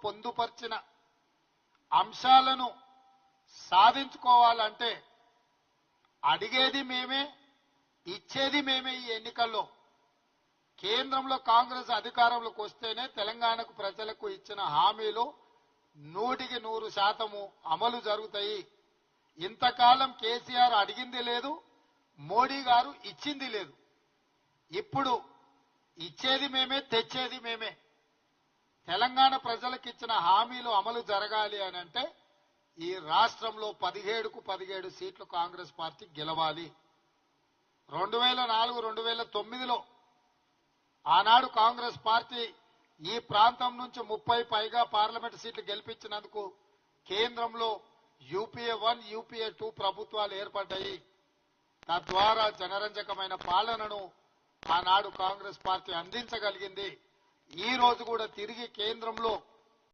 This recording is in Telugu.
పొందుపరిచిన అంశాలను సాధించుకోవాలంటే అడిగేది మేమే, ఇచ్చేది మేమే. ఈ ఎన్నికల్లో కేంద్రంలో కాంగ్రెస్ అధికారంలోకి వస్తేనే తెలంగాణకు ప్రజలకు ఇచ్చిన హామీలు 100% అమలు జరుగుతాయి. ఇంతకాలం కేసీఆర్ అడిగింది లేదు, మోడీ గారు ఇచ్చింది లేదు. ఇప్పుడు ఇచ్చేది మేమే, తెచ్చేది మేమే. తెలంగాణ ప్రజలకు ఇచ్చిన హామీలు అమలు జరగాలి అని అంటే ఈ రాష్ట్రంలో 17కు 17 సీట్లు కాంగ్రెస్ పార్టీ గెలవాలి. 2004, 2009లో ఆనాడు కాంగ్రెస్ పార్టీ ఈ ప్రాంతం నుంచి 30 పైగా పార్లమెంట్ సీట్లు గెలిపించినందుకు కేంద్రంలో యూపీఏ 1, యూపీఏ 2 ప్రభుత్వాలు ఏర్పడ్డాయి. తద్వారా జనరంజకమైన పాలనను ఆనాడు కాంగ్రెస్ పార్టీ అందించగలిగింది. ఈ రోజు కూడా తిరిగి కేంద్రంలో